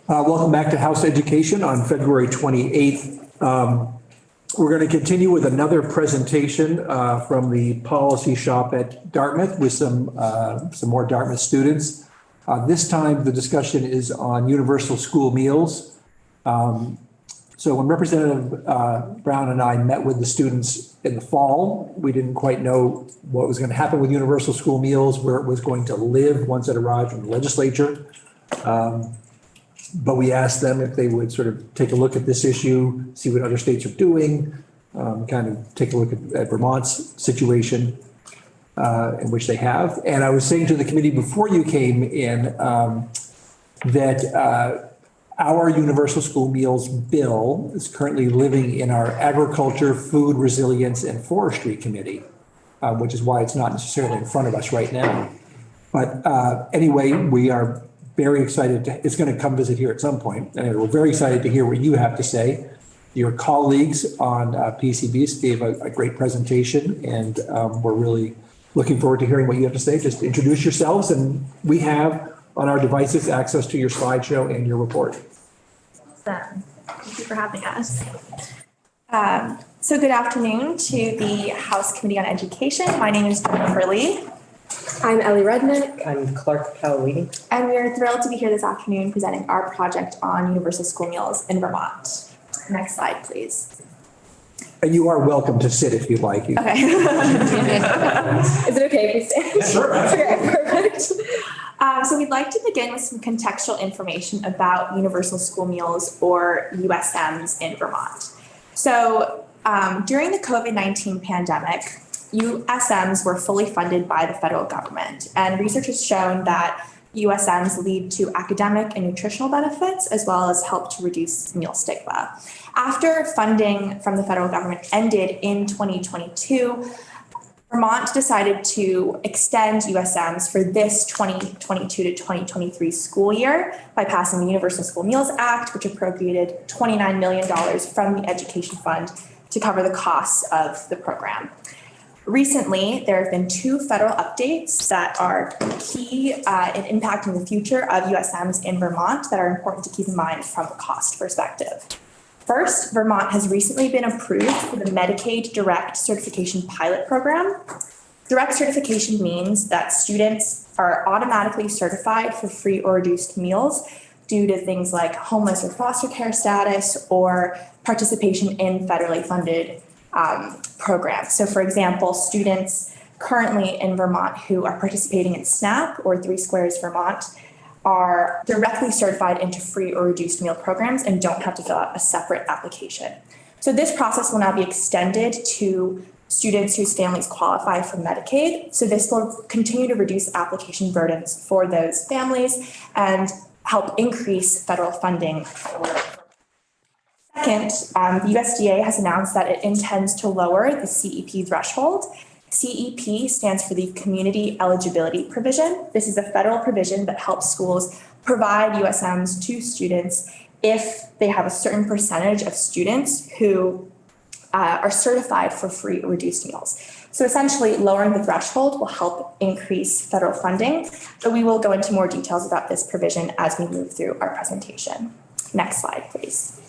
Welcome back to House Education on February 28th. We're going to continue with another presentation from the policy shop at Dartmouth with some more Dartmouth students. This time the discussion is on universal school meals. So when Representative Brown and I met with the students in the fall, we didn't quite know what was going to happen with universal school meals, where it was going to live once it arrived from the legislature. But we asked them if they would sort of take a look at this issue, see what other states are doing, kind of take a look at Vermont's situation, in which they have. And I was saying to the committee before you came in that our universal school meals bill is currently living in our Agriculture, Food, Resilience, and Forestry Committee, which is why it's not necessarily in front of us right now. But anyway, we are very excited it's going to come visit here at some point. And we're very excited to hear what you have to say. Your colleagues on PCBs gave a great presentation, and we're really looking forward to hearing what you have to say. Just introduce yourselves, and we have on our devices access to your slideshow and your report. Awesome. Thank you for having us. So good afternoon to the House Committee on Education. My name is Jennifer Lee. I'm Ellie Rednick. I'm Clark Paolini. And we are thrilled to be here this afternoon presenting our project on universal school meals in Vermont. Next slide, please. And you are welcome to sit if you'd like. Okay. Is it okay if we stand? Sure. Okay, perfect. So we'd like to begin with some contextual information about universal school meals, or USMs, in Vermont. So during the COVID-19 pandemic, USMs were fully funded by the federal government, and research has shown that USMs lead to academic and nutritional benefits, as well as help to reduce meal stigma. After funding from the federal government ended in 2022, Vermont decided to extend USMs for this 2022 to 2023 school year by passing the Universal School Meals Act, which appropriated $29 million from the Education Fund to cover the costs of the program. Recently, there have been two federal updates that are key in impacting the future of USMs in Vermont that are important to keep in mind from a cost perspective. First, Vermont has recently been approved for the Medicaid Direct Certification Pilot Program. Direct certification means that students are automatically certified for free or reduced meals due to things like homeless or foster care status or participation in federally funded programs. So for example, students currently in Vermont who are participating in SNAP or Three Squares Vermont are directly certified into free or reduced meal programs and don't have to fill out a separate application. So this process will now be extended to students whose families qualify for Medicaid. So this will continue to reduce application burdens for those families and help increase federal funding for. Second, the USDA has announced that it intends to lower the CEP threshold. CEP stands for the Community Eligibility Provision. This is a federal provision that helps schools provide USMs to students if they have a certain percentage of students who are certified for free or reduced meals. So essentially, lowering the threshold will help increase federal funding, but we will go into more details about this provision as we move through our presentation. Next slide, please.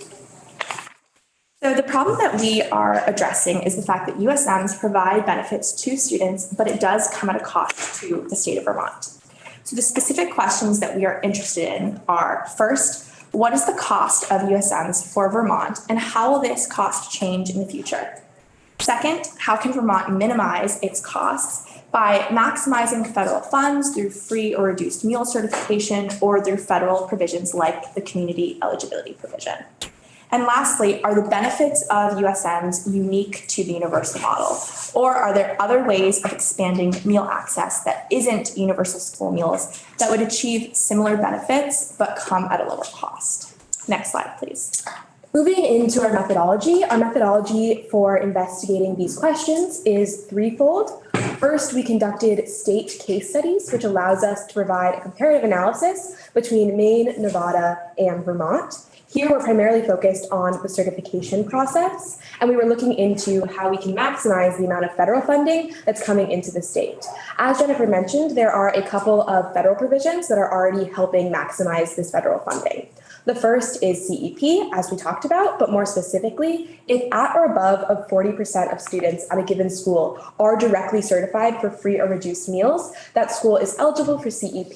So the problem that we are addressing is the fact that USMs provide benefits to students, but it does come at a cost to the state of Vermont. So the specific questions that we are interested in are, first, what is the cost of USMs for Vermont, and how will this cost change in the future? Second, how can Vermont minimize its costs by maximizing federal funds through free or reduced meal certification or through federal provisions like the Community Eligibility Provision? And lastly, are the benefits of USMs unique to the universal model? Or are there other ways of expanding meal access that isn't universal school meals that would achieve similar benefits but come at a lower cost? Next slide, please. Moving into our methodology for investigating these questions is threefold. First, we conducted state case studies, which allows us to provide a comparative analysis between Maine, Nevada, and Vermont. Here, we're primarily focused on the certification process, and we were looking into how we can maximize the amount of federal funding that's coming into the state. As Jennifer mentioned, there are a couple of federal provisions that are already helping maximize this federal funding. The first is CEP, as we talked about, but more specifically, if at or above of 40% of students at a given school are directly certified for free or reduced meals, that school is eligible for CEP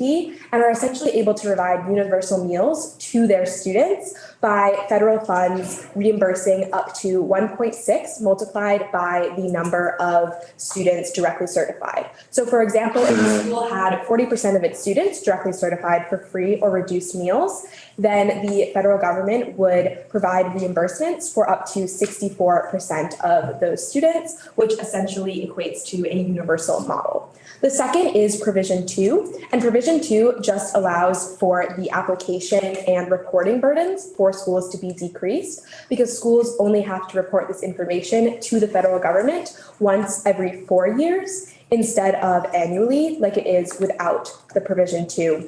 and are essentially able to provide universal meals to their students by federal funds reimbursing up to 1.6 multiplied by the number of students directly certified. So for example, if the school had 40% of its students directly certified for free or reduced meals, then the federal government would provide reimbursements for up to 64% of those students, which essentially equates to a universal model. The second is Provision 2, and Provision 2 just allows for the application and reporting burdens for schools to be decreased because schools only have to report this information to the federal government once every 4 years instead of annually like it is without the Provision 2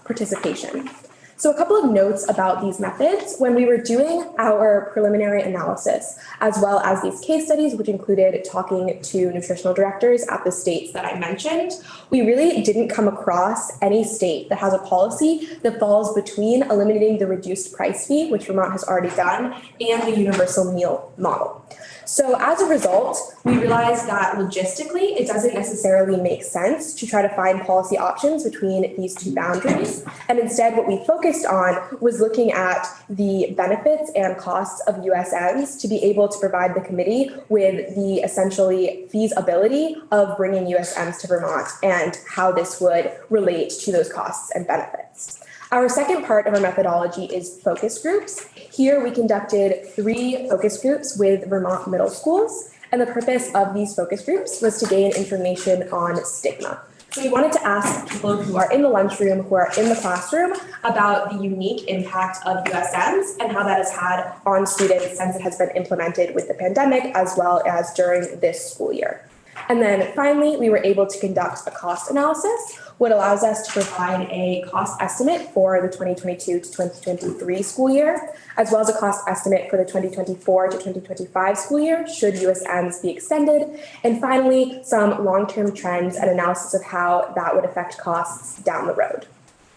participation. So a couple of notes about these methods. When we were doing our preliminary analysis, as well as these case studies, which included talking to nutritional directors at the states that I mentioned, we really didn't come across any state that has a policy that falls between eliminating the reduced price fee, which Vermont has already done, and the universal meal model. So as a result, we realized that logistically, it doesn't necessarily make sense to try to find policy options between these two boundaries. And instead, what we focused on was looking at the benefits and costs of USMs to be able to provide the committee with the essentially feasibility of bringing USMs to Vermont and how this would relate to those costs and benefits. Our second part of our methodology is focus groups. Here we conducted 3 focus groups with Vermont middle schools, and the purpose of these focus groups was to gain information on stigma. So we wanted to ask people who are in the lunchroom, who are in the classroom, about the unique impact of USMs and how that has had on students since it has been implemented with the pandemic as well as during this school year. And then finally, we were able to conduct a cost analysis, what allows us to provide a cost estimate for the 2022 to 2023 school year, as well as a cost estimate for the 2024 to 2025 school year, should USMs be extended. And finally, some long-term trends and analysis of how that would affect costs down the road.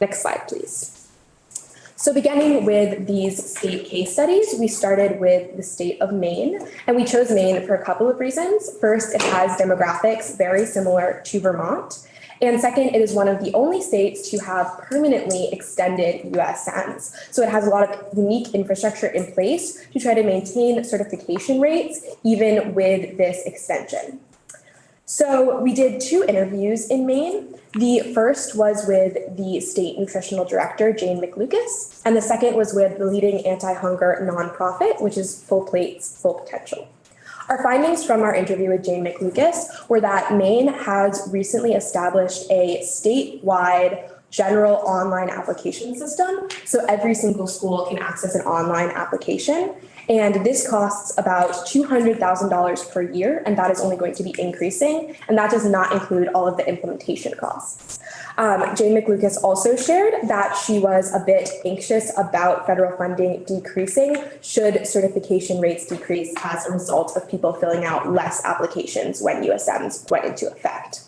Next slide, please. So beginning with these state case studies, we started with the state of Maine, and we chose Maine for a couple of reasons. First, it has demographics very similar to Vermont. And second, it is one of the only states to have permanently extended USMs. So it has a lot of unique infrastructure in place to try to maintain certification rates, even with this extension. So we did 2 interviews in Maine. The first was with the state nutritional director, Jane McLucas, and the second was with the leading anti-hunger nonprofit, which is Full Plates, Full Potential. Our findings from our interview with Jane McLucas were that Maine has recently established a statewide general online application system. So every single school can access an online application. And this costs about $200,000 per year, and that is only going to be increasing. And that does not include all of the implementation costs. Jane McLucas also shared that she was a bit anxious about federal funding decreasing should certification rates decrease as a result of people filling out less applications when USMs went into effect.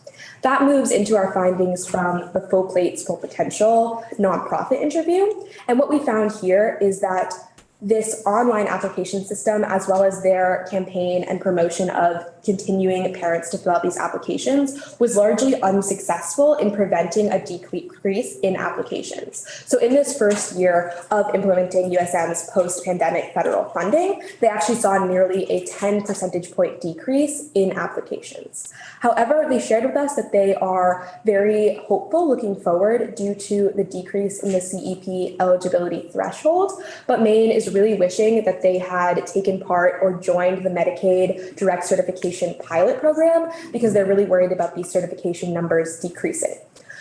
That moves into our findings from the Full Plates, Full Potential nonprofit interview. And what we found here is that this online application system, as well as their campaign and promotion of continuing parents to fill out these applications, was largely unsuccessful in preventing a decrease in applications. So in this first year of implementing USM's post-pandemic federal funding, they actually saw nearly a 10 percentage point decrease in applications. However, they shared with us that they are very hopeful looking forward due to the decrease in the CEP eligibility threshold, but Maine is really wishing that they had taken part or joined the Medicaid direct certification pilot program because they're really worried about these certification numbers decreasing.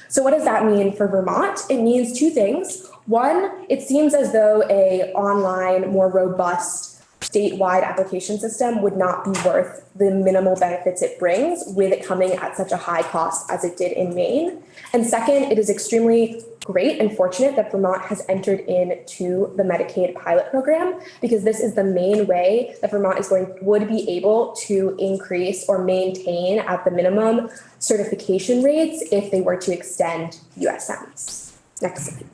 So what does that mean for Vermont? It means 2 things. One, it seems as though a online, more robust statewide application system would not be worth the minimal benefits it brings with it coming at such a high cost as it did in Maine. And second, it is extremely great and fortunate that Vermont has entered into the Medicaid pilot program, because this is the main way that Vermont would be able to increase or maintain at the minimum certification rates if they were to extend USMs. Next slide.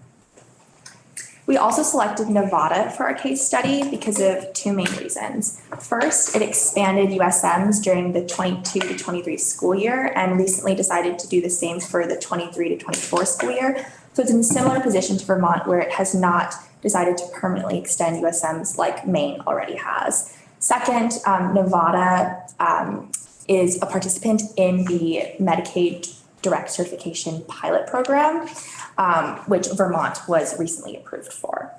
We also selected Nevada for our case study because of two main reasons. First, it expanded USMs during the 22 to 23 school year and recently decided to do the same for the 23 to 24 school year. So it's in a similar position to Vermont, where it has not decided to permanently extend USMs like Maine already has. Second, Nevada is a participant in the Medicaid direct certification pilot program, which Vermont was recently approved for.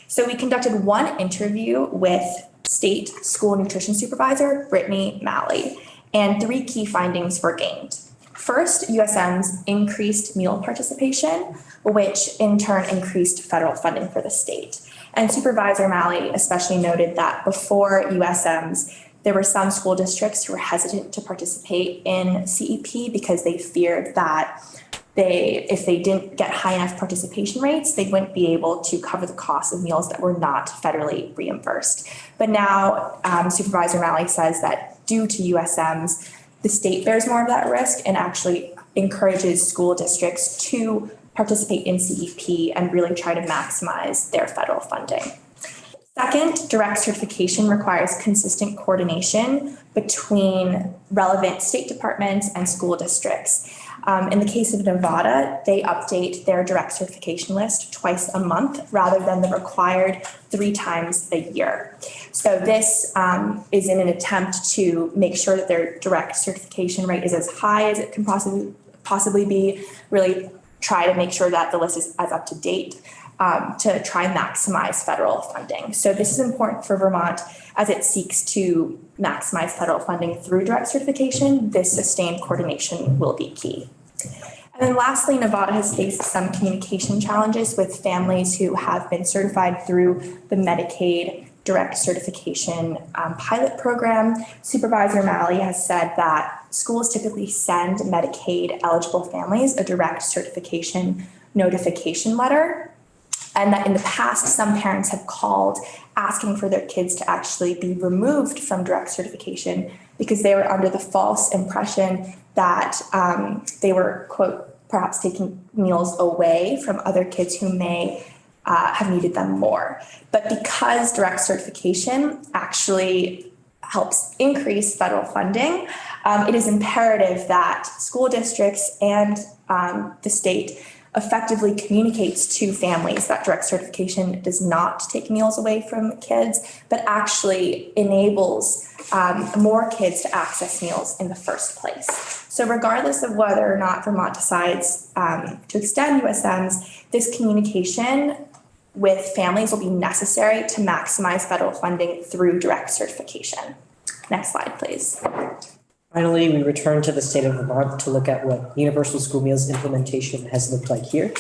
So we conducted one interview with state school nutrition supervisor, Brittany Malley, and three key findings were gained. First, USMs increased meal participation, which in turn increased federal funding for the state. And Supervisor Malley especially noted that before USMs, there were some school districts who were hesitant to participate in CEP because they feared that if they didn't get high enough participation rates, they wouldn't be able to cover the cost of meals that were not federally reimbursed. But now Supervisor Malley says that due to USMs, the state bears more of that risk and actually encourages school districts to participate in CEP and really try to maximize their federal funding. Second, direct certification requires consistent coordination between relevant state departments and school districts. In the case of Nevada, they update their direct certification list twice a month rather than the required 3 times a year. So this is in an attempt to make sure that their direct certification rate is as high as it can possibly be, really try to make sure that the list is as up to date to try and maximize federal funding. So this is important for Vermont as it seeks to maximize federal funding through direct certification. This sustained coordination will be key. And then lastly, Nevada has faced some communication challenges with families who have been certified through the Medicaid direct certification pilot program. Supervisor Malley has said that schools typically send Medicaid eligible families a direct certification notification letter, and that in the past, some parents have called asking for their kids to actually be removed from direct certification because they were under the false impression that they were, quote, perhaps taking meals away from other kids who may have needed them more. But because direct certification actually helps increase federal funding, it is imperative that school districts and the state effectively communicates to families that direct certification does not take meals away from kids, but actually enables more kids to access meals in the first place. So regardless of whether or not Vermont decides to extend USMs, this communication with families will be necessary to maximize federal funding through direct certification. Next slide, please. Finally, we return to the state of Vermont to look at what universal school meals implementation has looked like here.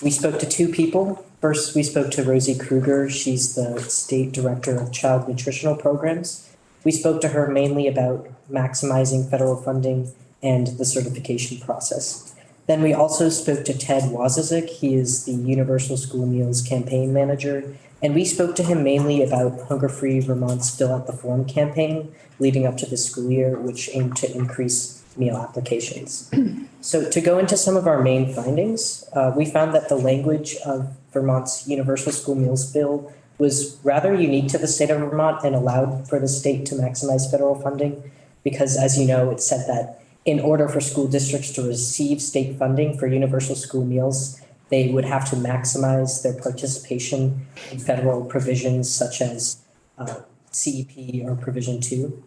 We spoke to 2 people. First, we spoke to Rosie Kruger. She's the State Director of Child Nutritional Programs. We spoke to her mainly about maximizing federal funding and the certification process. Then we also spoke to Ted Wazizik. He is the Universal School Meals Campaign Manager. And we spoke to him mainly about Hunger Free Vermont's Fill Out the Form campaign leading up to the school year, which aimed to increase meal applications. So to go into some of our main findings, we found that the language of Vermont's Universal School Meals Bill was rather unique to the state of Vermont and allowed for the state to maximize federal funding because, as you know, it said that in order for school districts to receive state funding for universal school meals, they would have to maximize their participation in federal provisions such as CEP or Provision 2.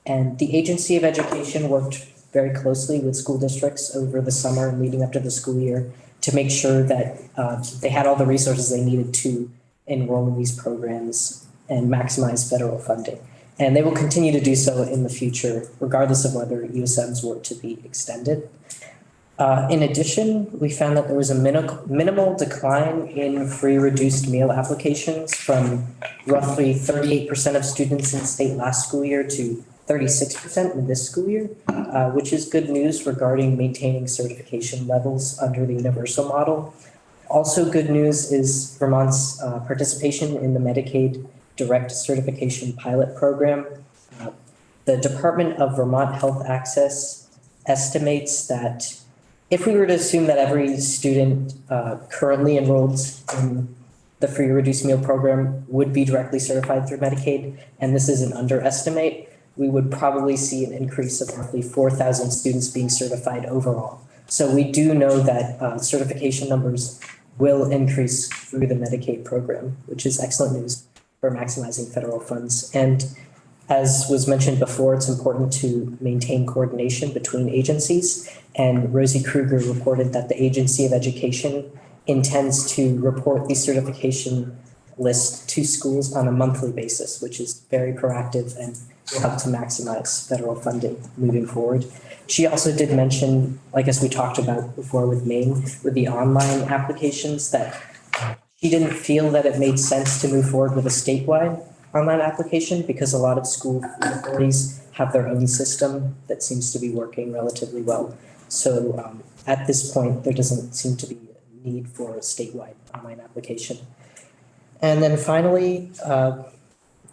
And the Agency of Education worked very closely with school districts over the summer and leading up to the school year to make sure that they had all the resources they needed to enroll in these programs and maximize federal funding. And they will continue to do so in the future, regardless of whether USMs were to be extended. In addition, we found that there was a minimal decline in free reduced meal applications from roughly 38% of students in the state last school year to 36% in this school year, which is good news regarding maintaining certification levels under the universal model. Also good news is Vermont's participation in the Medicaid Direct Certification Pilot Program. The Department of Vermont Health Access estimates that if we were to assume that every student currently enrolled in the free or reduced meal program would be directly certified through Medicaid, and this is an underestimate, we would probably see an increase of roughly 4,000 students being certified overall. So we do know that certification numbers will increase through the Medicaid program, which is excellent news for maximizing federal funds. And as was mentioned before, it's important to maintain coordination between agencies. And Rosie Kruger reported that the Agency of Education intends to report the certification list to schools on a monthly basis, which is very proactive and will help to maximize federal funding moving forward. She also did mention, like as we talked about before with Maine, with the online applications, that she didn't feel that it made sense to move forward with a statewide online application because a lot of school authorities have their own system that seems to be working relatively well. So at this point, there doesn't seem to be a need for a statewide online application. And then finally,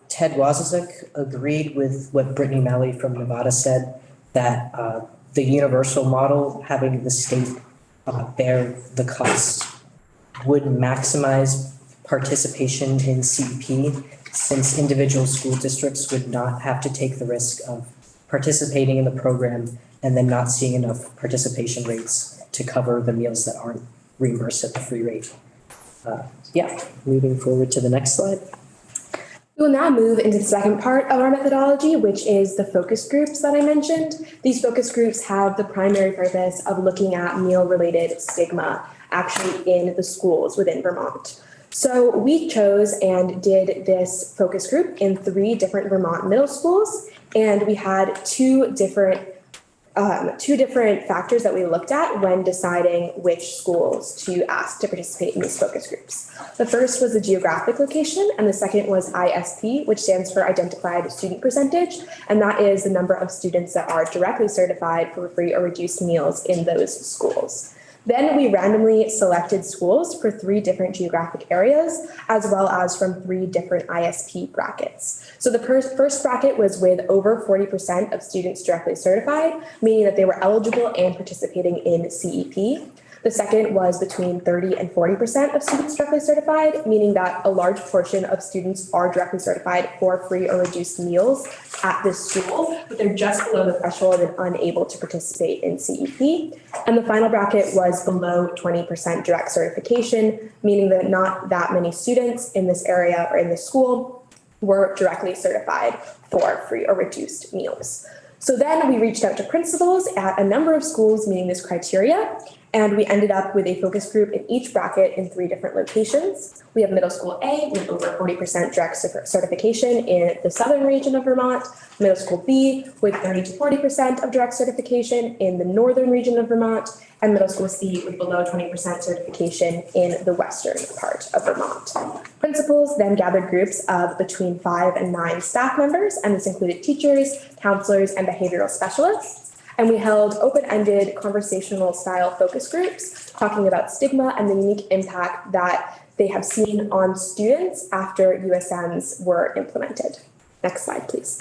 Ted Wazazek agreed with what Brittany Malley from Nevada said, that the universal model, having the state bear the costs, would maximize participation in CEP, since individual school districts would not have to take the risk of participating in the program and then not seeing enough participation rates to cover the meals that aren't reimbursed at the free rate. Moving forward to the next slide. We will now move into the second part of our methodology, which is the focus groups that I mentioned. These focus groups have the primary purpose of looking at meal-related stigma actually in the schools within Vermont. So we chose and did this focus group in 3 different Vermont middle schools, and we had two different factors that we looked at when deciding which schools to ask to participate in these focus groups. The first was the geographic location, and the second was ISP, which stands for Identified Student Percentage, and that is the number of students that are directly certified for free or reduced meals in those schools. Then we randomly selected schools for 3 different geographic areas, as well as from 3 different ISP brackets. So the first bracket was with over 40% of students directly certified, meaning that they were eligible and participating in CEP. The second was between 30 and 40% of students directly certified, meaning that a large portion of students are directly certified for free or reduced meals at this school, but they're just below the threshold and unable to participate in CEP. And the final bracket was below 20% direct certification, meaning that not that many students in this area or in this school were directly certified for free or reduced meals. So then we reached out to principals at a number of schools meeting this criteria, and we ended up with a focus group in each bracket in 3 different locations. We have middle school A with over 40% direct certification in the southern region of Vermont, middle school B with 30 to 40% of direct certification in the northern region of Vermont, and middle school C with below 20% certification in the western part of Vermont. Principals then gathered groups of between 5 and 9 staff members, and this included teachers, counselors, and behavioral specialists. And we held open-ended conversational style focus groups talking about stigma and the unique impact that they have seen on students after USMs were implemented. Next slide, please.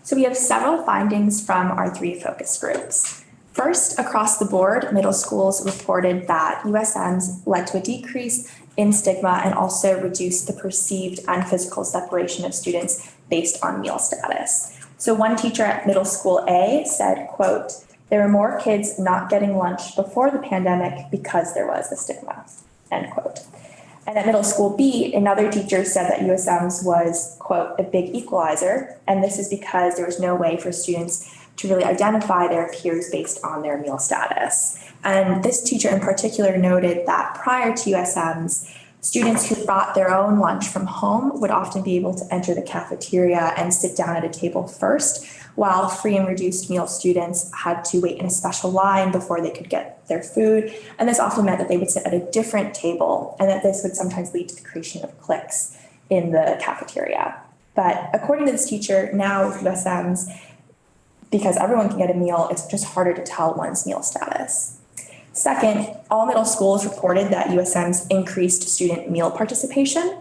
So we have several findings from our 3 focus groups. First, across the board, middle schools reported that USMs led to a decrease in stigma and also reduced the perceived and physical separation of students based on meal status. So one teacher at middle school A said, quote, "There were more kids not getting lunch before the pandemic because there was a stigma," end quote. And at middle school B, another teacher said that USMs was, quote, "a big equalizer," and this is because there was no way for students to really identify their peers based on their meal status. And this teacher in particular noted that prior to USMs, students who brought their own lunch from home would often be able to enter the cafeteria and sit down at a table first, while free and reduced meal students had to wait in a special line before they could get their food. And this often meant that they would sit at a different table, and that this would sometimes lead to the creation of cliques in the cafeteria. But according to this teacher, now with USMs, because everyone can get a meal, it's just harder to tell one's meal status. Second, all middle schools reported that USM's increased student meal participation.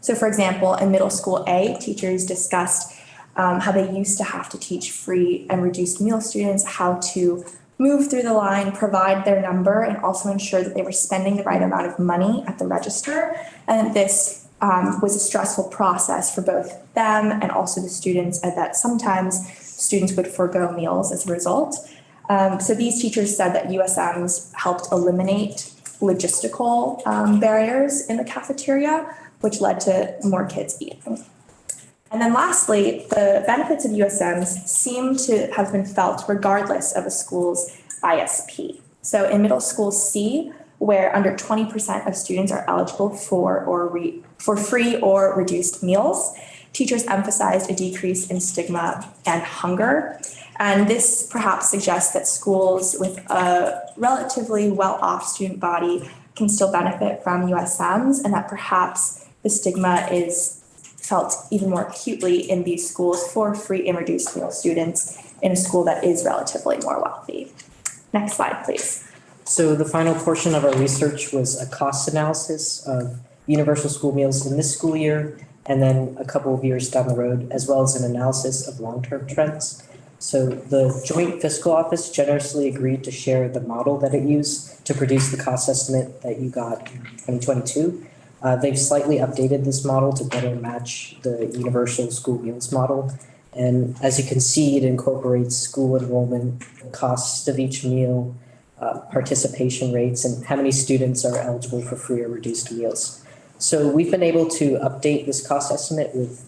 So for example, in middle school A, teachers discussed how they used to have to teach free and reduced meal students how to move through the line, provide their number, and also ensure that they were spending the right amount of money at the register. And this was a stressful process for both them and also the students, and that sometimes students would forego meals as a result. So these teachers said that USMs helped eliminate logistical barriers in the cafeteria, which led to more kids eating. And then lastly, the benefits of USMs seem to have been felt regardless of a school's ISP. So in middle school C, where under 20% of students are eligible for free or reduced meals, teachers emphasized a decrease in stigma and hunger. And this perhaps suggests that schools with a relatively well-off student body can still benefit from USMs, and that perhaps the stigma is felt even more acutely in these schools for free and reduced meal students in a school that is relatively more wealthy. Next slide, please. So the final portion of our research was a cost analysis of universal school meals in this school year, and then a couple of years down the road, as well as an analysis of long-term trends. So the Joint Fiscal Office generously agreed to share the model that it used to produce the cost estimate that you got in 2022. They've slightly updated this model to better match the universal school meals model. And as you can see, it incorporates school enrollment, the cost of each meal, participation rates, and how many students are eligible for free or reduced meals. So we've been able to update this cost estimate with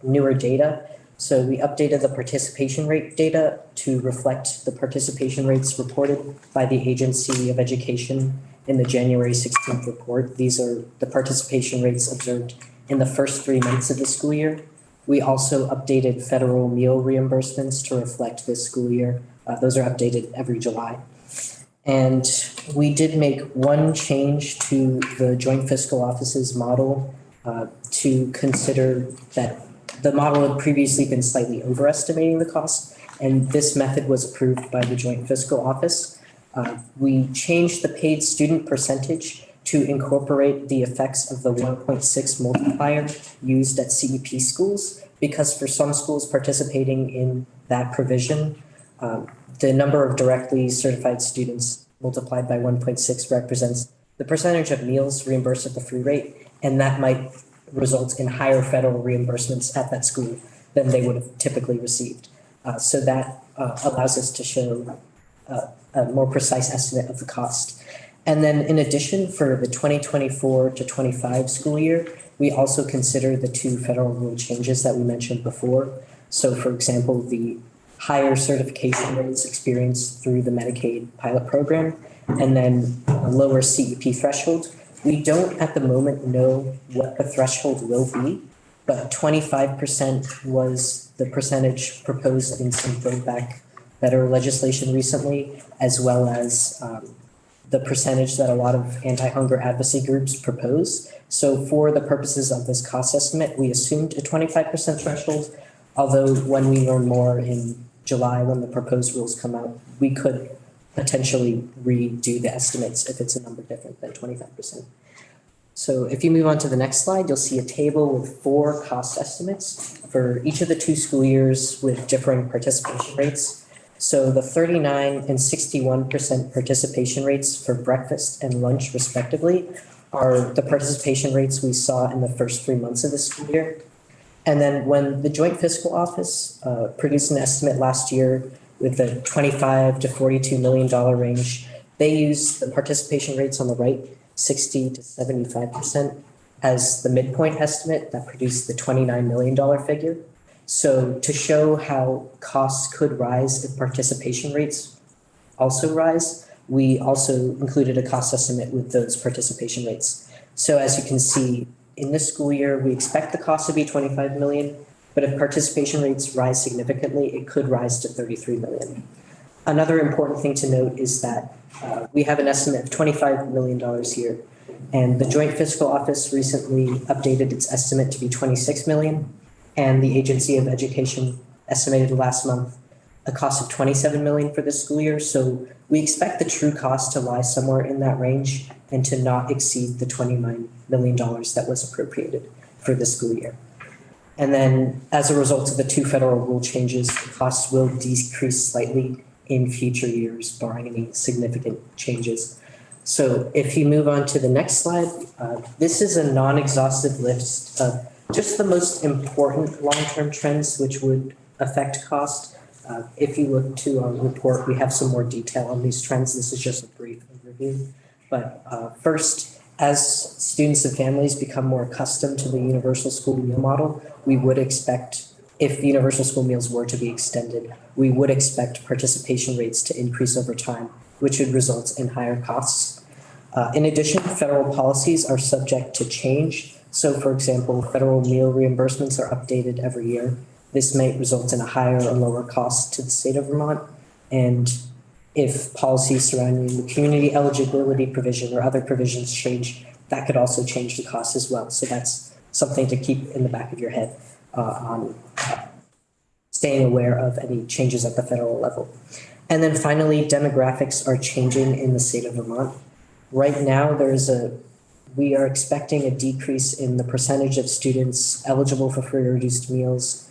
newer data. So we updated the participation rate data to reflect the participation rates reported by the Agency of Education in the January 16th report. These are the participation rates observed in the first 3 months of the school year. We also updated federal meal reimbursements to reflect this school year. Those are updated every July. And we did make one change to the Joint Fiscal Office's model to consider that the model had previously been slightly overestimating the cost, and this method was approved by the Joint Fiscal Office. We changed the paid student percentage to incorporate the effects of the 1.6 multiplier used at CEP schools, because for some schools participating in that provision, the number of directly certified students multiplied by 1.6 represents the percentage of meals reimbursed at the free rate, and that might result in higher federal reimbursements at that school than they would have typically received. So that allows us to show a more precise estimate of the cost. And then in addition, for the 2024 to 25 school year, we also consider the 2 federal rule changes that we mentioned before. So for example, the higher certification rates experienced through the Medicaid pilot program, and then a lower CEP threshold. We don't at the moment know what the threshold will be, but 25% was the percentage proposed in some Build Back Better legislation recently, as well as the percentage that a lot of anti-hunger advocacy groups propose. So for the purposes of this cost estimate, we assumed a 25% threshold, although when we learn more in July, when the proposed rules come out, we could potentially redo the estimates if it's a number different than 25%. So if you move on to the next slide, you'll see a table with 4 cost estimates for each of the 2 school years with differing participation rates. So the 39% and 61% participation rates for breakfast and lunch respectively are the participation rates we saw in the first 3 months of the school year. And then when the Joint Fiscal Office produced an estimate last year with the $25 to $42 million range, they used the participation rates on the right, 60 to 75%, as the midpoint estimate that produced the $29 million figure. So to show how costs could rise if participation rates also rise, we also included a cost estimate with those participation rates. So as you can see, in this school year, we expect the cost to be 25 million, but if participation rates rise significantly, it could rise to 33 million. Another important thing to note is that we have an estimate of $25 million here, and the Joint Fiscal Office recently updated its estimate to be 26 million, and the Agency of Education estimated last month a cost of 27 million for this school year. So we expect the true cost to lie somewhere in that range and to not exceed the $29 million that was appropriated for this school year. And then as a result of the two federal rule changes, the costs will decrease slightly in future years, barring any significant changes. So if you move on to the next slide, this is a non-exhaustive list of just the most important long-term trends which would affect cost. If you look to our report, we have some more detail on these trends. This is just a brief overview. But first, as students and families become more accustomed to the universal school meal model, we would expect, if the universal school meals were to be extended, we would expect participation rates to increase over time, which would result in higher costs. In addition, federal policies are subject to change. So for example, federal meal reimbursements are updated every year. This may result in a higher or lower cost to the state of Vermont. And if policies surrounding the community eligibility provision or other provisions change, that could also change the cost as well. So that's something to keep in the back of your head on staying aware of any changes at the federal level. And then finally, demographics are changing in the state of Vermont. Right now, we are expecting a decrease in the percentage of students eligible for free or reduced meals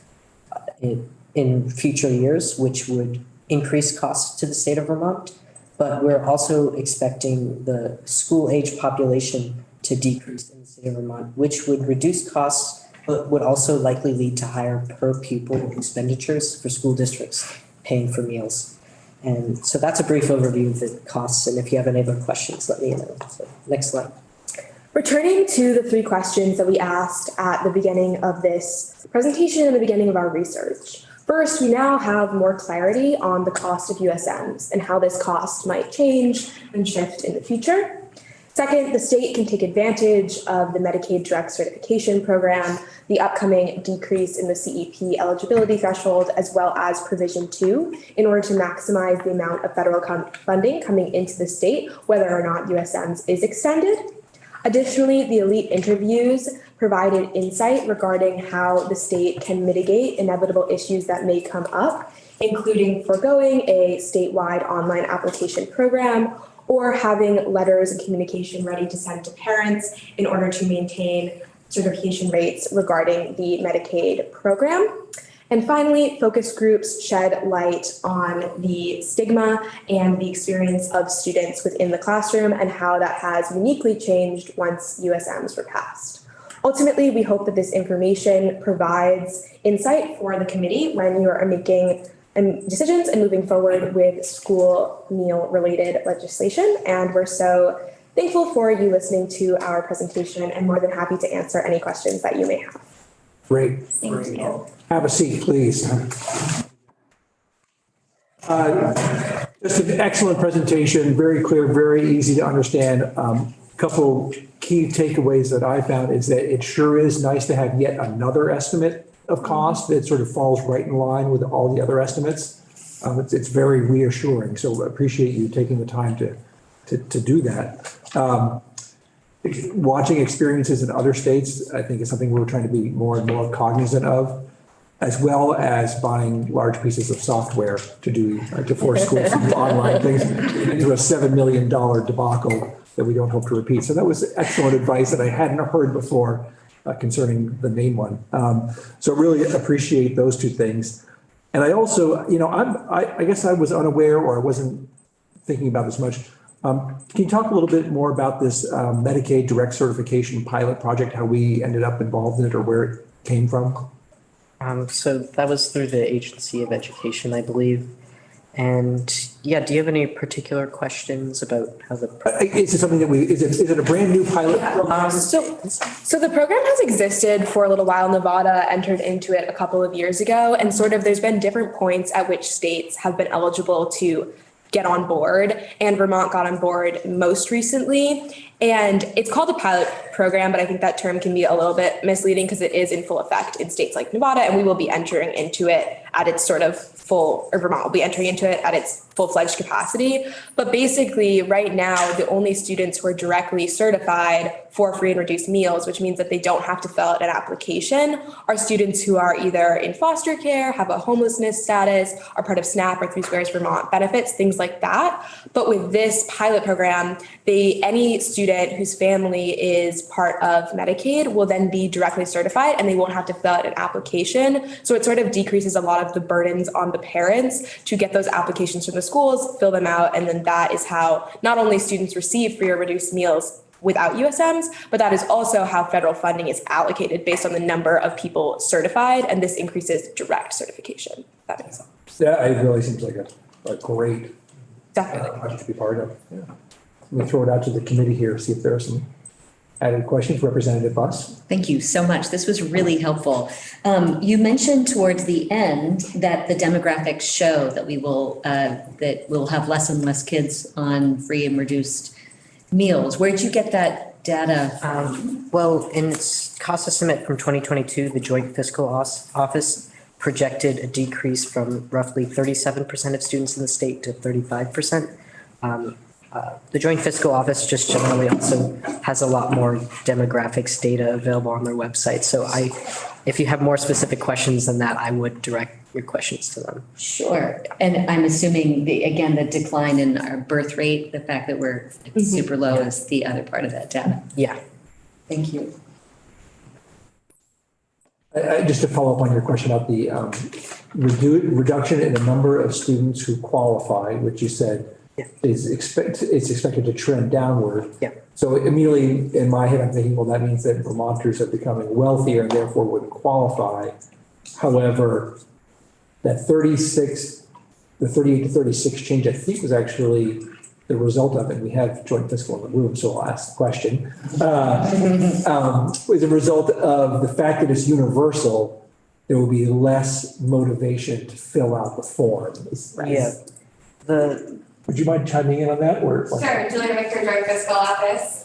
in future years, which would increase costs to the state of Vermont. But we're also expecting the school age population to decrease in the state of Vermont, which would reduce costs, but would also likely lead to higher per pupil expenditures for school districts paying for meals. And so that's a brief overview of the costs. And if you have any other questions, let me know. So next slide. Returning to the three questions that we asked at the beginning of this presentation and the beginning of our research. First, we now have more clarity on the cost of USMs and how this cost might change and shift in the future. Second, the state can take advantage of the Medicaid direct certification program, the upcoming decrease in the CEP eligibility threshold, as well as provision 2, in order to maximize the amount of federal funding coming into the state, whether or not USMs is extended. Additionally, the elite interviews provided insight regarding how the state can mitigate inevitable issues that may come up, including foregoing a statewide online application program or having letters and communication ready to send to parents in order to maintain certification rates regarding the Medicaid program. And finally, focus groups shed light on the stigma and the experience of students within the classroom and how that has uniquely changed once USMs were passed. Ultimately, we hope that this information provides insight for the committee when you are making decisions and moving forward with school meal related legislation. And we're so thankful for you listening to our presentation and more than happy to answer any questions that you may have. Great. Thank you. Have a seat, please. Just an excellent presentation, very clear, very easy to understand. Couple key takeaways that I found is that it sure is nice to have yet another estimate of cost that sort of falls right in line with all the other estimates. It's very reassuring. So I appreciate you taking the time to do that. Watching experiences in other states, I think is something we're trying to be more and more cognizant of, as well as buying large pieces of software to force schools to do online things into a $7 million debacle that we don't hope to repeat. So that was excellent advice that I hadn't heard before concerning the main one. So really appreciate those two things. And I also, I guess I was unaware or I wasn't thinking about this much. Can you talk a little bit more about this Medicaid direct certification pilot project, how we ended up involved in it or where it came from? So that was through the Agency of Education, I believe. And yeah, do you have any particular questions about how the? Is it something that is it a brand new pilot? So the program has existed for a little while. Nevada entered into it a couple of years ago, and sort of there's been different points at which states have been eligible to get on board, and Vermont got on board most recently. And it's called a pilot program, but I think that term can be a little bit misleading because it is in full effect in states like Nevada, and we will be entering into it at its sort of full, or Vermont will be entering into it at its full-fledged capacity. But basically, right now, the only students who are directly certified for free and reduced meals, which means that they don't have to fill out an application, are students who are either in foster care, have a homelessness status, are part of SNAP or Three Squares Vermont benefits, things like that. But with this pilot program, any student whose family is part of Medicaid will then be directly certified and they won't have to fill out an application. So it sort of decreases a lot of the burdens on the parents to get those applications from the schools, fill them out, and then that is how not only students receive free or reduced meals without USMs, but that is also how federal funding is allocated based on the number of people certified, and this increases direct certification. That makes sense. Yeah, it really seems like a great Definitely. project to be part of. Yeah. Let me throw it out to the committee here, see if there are some added questions. Representative Buss? Thank you so much. This was really helpful. You mentioned towards the end that the demographics show that that we'll have less and less kids on free and reduced meals. Where'd you get that data? Well, in its cost estimate from 2022, the Joint Fiscal Office projected a decrease from roughly 37% of students in the state to 35%. The Joint Fiscal Office just generally also has a lot more demographics data available on their website. So if you have more specific questions than that, I would direct your questions to them. Sure. And I'm assuming the decline in our birth rate, the fact that we're super low is the other part of that data. Yeah. Thank you. Just to follow up on your question about the reduction in the number of students who qualify, which you said it's expected to trend downward. Yeah. So immediately in my head, I'm thinking, well, that means that Vermonters are becoming wealthier and therefore wouldn't qualify. However, that 38 to 36 change, I think, was actually the result of it. We have joint fiscal in the room, so I'll ask the question. Was a result of the fact that it's universal, there will be less motivation to fill out the form. Yeah. Would you mind chiming in on that? Or Sure, Julia Victor, Joint Fiscal Office,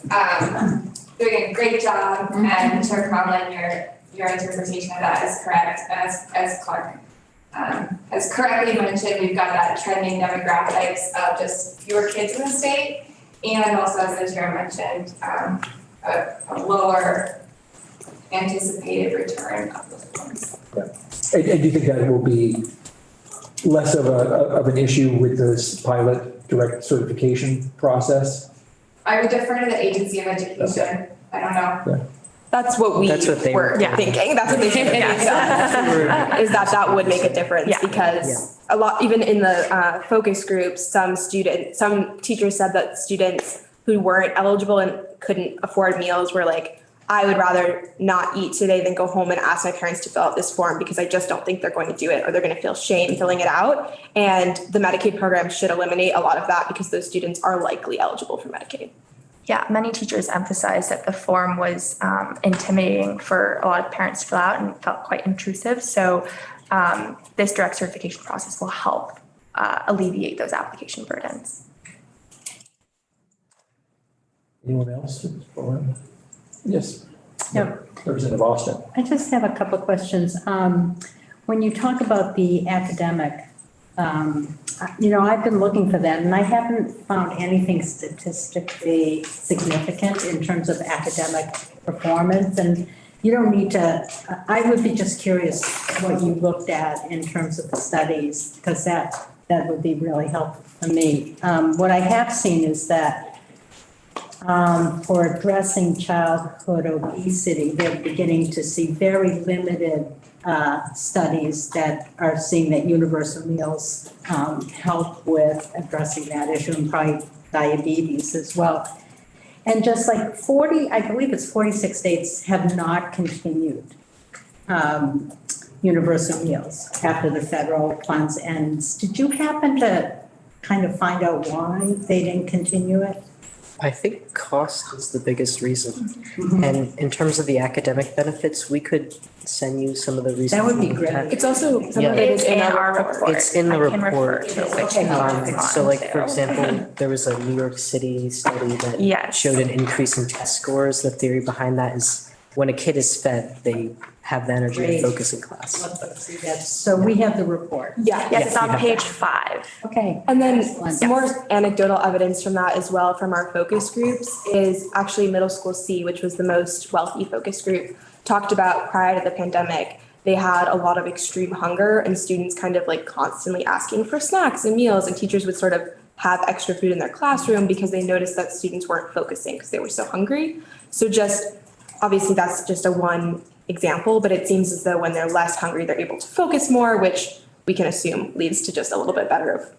doing a great job, and Chair Conlon, your interpretation of that is correct. As Clark has correctly mentioned, we've got that trending demographics of just fewer kids in the state, and also, as the chair mentioned, a lower anticipated return of those funds. and do you think that will be less of an issue with this pilot direct certification process? I would defer to the Agency of Education. Okay. I don't know. That's what they were thinking. That's what they think. Is that would make a difference because a lot, even in the focus groups, some teachers said that students who weren't eligible and couldn't afford meals were like, I would rather not eat today than go home and ask my parents to fill out this form because I just don't think they're going to do it or they're going to feel shame filling it out. And the Medicaid program should eliminate a lot of that because those students are likely eligible for Medicaid. Yeah, many teachers emphasized that the form was intimidating for a lot of parents to fill out and felt quite intrusive. So this direct certification process will help alleviate those application burdens. Anyone else? Yes. Yeah. Representative Austin. I just have a couple of questions. When you talk about the academic, I've been looking for that and I haven't found anything statistically significant in terms of academic performance. And you don't need to, I would be just curious what you looked at in terms of the studies, because that would be really helpful for me. What I have seen is that for addressing childhood obesity, they're beginning to see very limited studies that are seeing that universal meals help with addressing that issue, and probably diabetes as well. And just like 46 states have not continued universal meals after the federal funds ends. Did you happen to kind of find out why they didn't continue it? I think cost is the biggest reason. And in terms of the academic benefits, we could send you some of the reasons. That would be we great. had. It's also, some of Yeah. it is in our report. It's in the I can refer report. to which Okay. page it's So on, like, for too. example, there was a New York City study that Yes. showed an increase in test scores. The theory behind that is when a kid is fed, they have the energy Great. to focus in class. So we have the report. Yeah. Yes, it's Yeah, on you have page 5. Okay. And then Excellent. some more anecdotal evidence from that as well from our focus groups is actually middle school C, which was the most wealthy focus group, talked about prior to the pandemic. They had a lot of extreme hunger and students kind of like constantly asking for snacks and meals, and teachers would sort of have extra food in their classroom because they noticed that students weren't focusing because they were so hungry. So just, obviously that's just a one example, but it seems as though when they're less hungry, they're able to focus more, which we can assume leads to just a little bit better of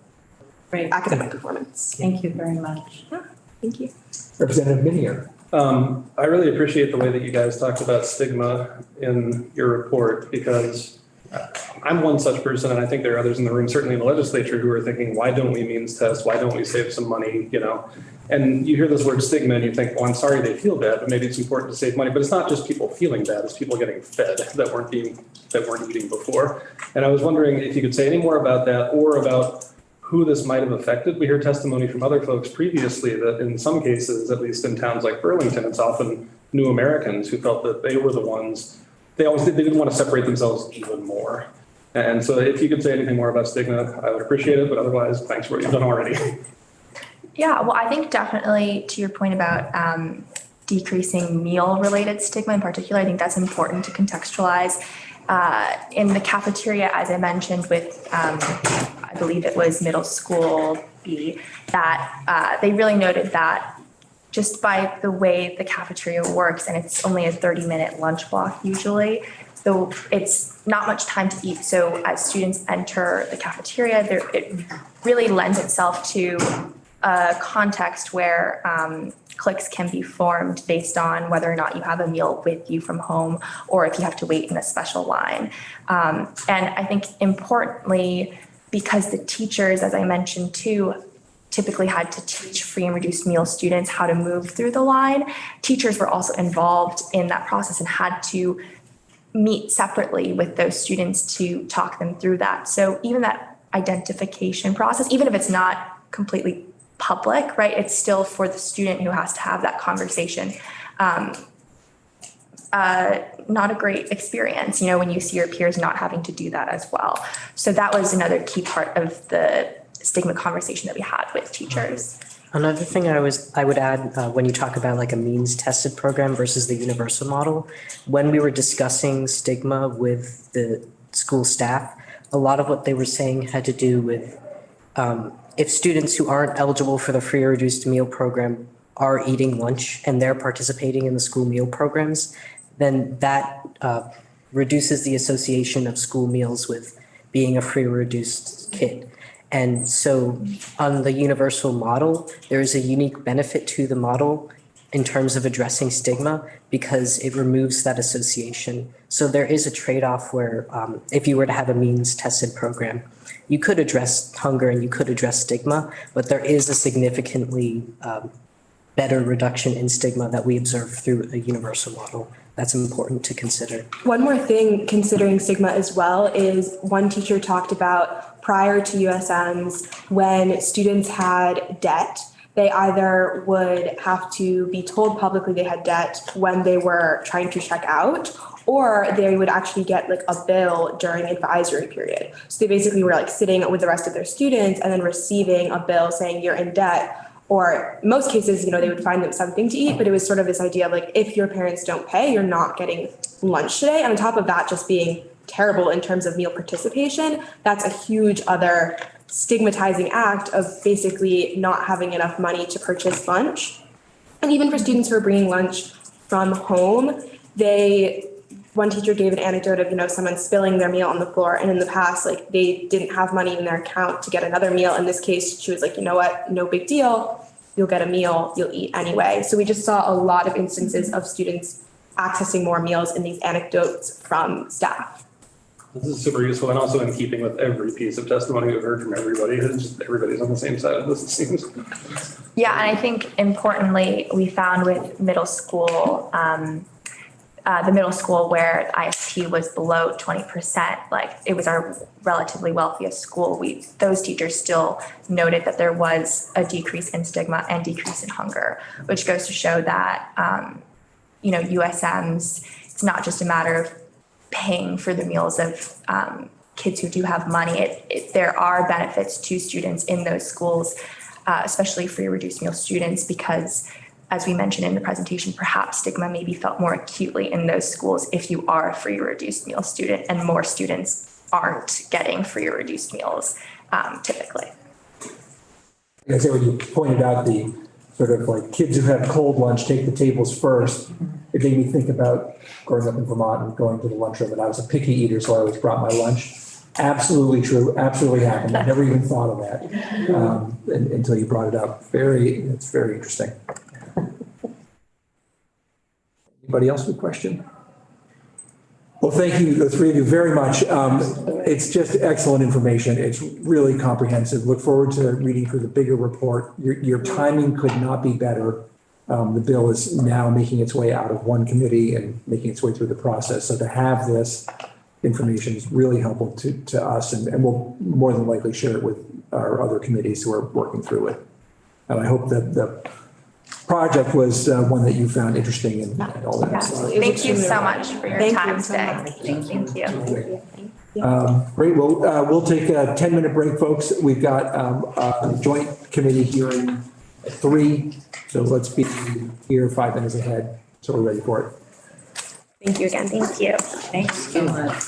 Great. academic performance. Thank you very much. Thank you. Representative Minier. I really appreciate the way that you guys talked about stigma in your report, because I'm one such person, and I think there are others in the room, certainly in the legislature, who are thinking, why don't we means test? Why don't we save some money, you know? And you hear this word stigma and you think, well, I'm sorry they feel bad, but maybe it's important to save money. But it's not just people feeling bad, it's people getting fed that weren't eating before. And I was wondering if you could say any more about that, or about who this might have affected. We heard testimony from other folks previously that in some cases, at least in towns like Burlington, it's often new Americans who felt that they were the ones, they didn't want to separate themselves even more. And so if you could say anything more about stigma, I would appreciate it, but otherwise, thanks for what you've done already. Yeah, well, I think definitely to your point about decreasing meal-related stigma in particular, I think that's important to contextualize. In the cafeteria, as I mentioned with, I believe it was middle school B, that they really noted that just by the way the cafeteria works, and it's only a 30-minute lunch block usually, so it's not much time to eat. So as students enter the cafeteria, it really lends itself to a context where cliques can be formed based on whether or not you have a meal with you from home or if you have to wait in a special line. And I think importantly, because the teachers, as I mentioned too, typically had to teach free and reduced meal students how to move through the line, teachers were also involved in that process and had to meet separately with those students to talk them through that. So even that identification process, even if it's not completely public, right? It's still for the student who has to have that conversation. Not a great experience, you know, when you see your peers not having to do that as well. So that was another key part of the stigma conversation that we had with teachers. Another thing I would add, when you talk about like a means tested program versus the universal model, when we were discussing stigma with the school staff, a lot of what they were saying had to do with if students who aren't eligible for the free or reduced meal program are eating lunch and they're participating in the school meal programs, then that reduces the association of school meals with being a free or reduced kid. And so on the universal model, there is a unique benefit to the model in terms of addressing stigma because it removes that association. So there is a trade-off where if you were to have a means tested program, you could address hunger and you could address stigma, but there is a significantly better reduction in stigma that we observe through a universal model. That's important to consider. One more thing considering stigma as well is one teacher talked about prior to USMs when students had debt, they either would have to be told publicly they had debt when they were trying to check out, or they would actually get like a bill during advisory period. So they basically were like sitting with the rest of their students and then receiving a bill saying you're in debt. Or in most cases, you know, they would find them something to eat, but it was sort of this idea of like, if your parents don't pay, you're not getting lunch today. And on top of that, just being terrible in terms of meal participation, that's a huge other stigmatizing act of basically not having enough money to purchase lunch. And even for students who are bringing lunch from home, one teacher gave an anecdote of, you know, someone spilling their meal on the floor. And in the past, like they didn't have money in their account to get another meal. In this case, she was like, you know what, no big deal. You'll get a meal, you'll eat anyway. So we just saw a lot of instances of students accessing more meals in these anecdotes from staff. This is super useful and also in keeping with every piece of testimony we've heard from everybody. It's just everybody's on the same side of this, it seems. Yeah, and I think importantly, we found with middle school, the middle school where ISP was below 20%, like it was our relatively wealthiest school. Those teachers still noted that there was a decrease in stigma and decrease in hunger, which goes to show that, USMs, it's not just a matter of paying for the meals of kids who do have money. There are benefits to students in those schools, especially free or reduced meal students, because as we mentioned in the presentation, perhaps stigma may be felt more acutely in those schools if you are a free or reduced meal student, and more students aren't getting free or reduced meals typically. I say when you pointed out the sort of like kids who have cold lunch take the tables first, it made me think about growing up in Vermont and going to the lunchroom, and I was a picky eater, so I always brought my lunch. Absolutely true, absolutely happened. I never even thought of that until you brought it up. It's very interesting. Anybody else with a question? Well, thank you, the three of you, very much. It's just excellent information. It's really comprehensive. Look forward to reading through the bigger report. Your timing could not be better. The bill is now making its way out of one committee and making its way through the process. So to have this information is really helpful to us, and we'll more than likely share it with our other committees who are working through it. And I hope that the project was one that you found interesting and all that. Absolutely. Thank you so much for your time today. Thank you. Great. Well, we'll take a 10-minute break, folks. We've got a joint committee hearing at 3. So let's be here 5 minutes ahead. So we're ready for it. Thank you again. Thank you. Thanks so much.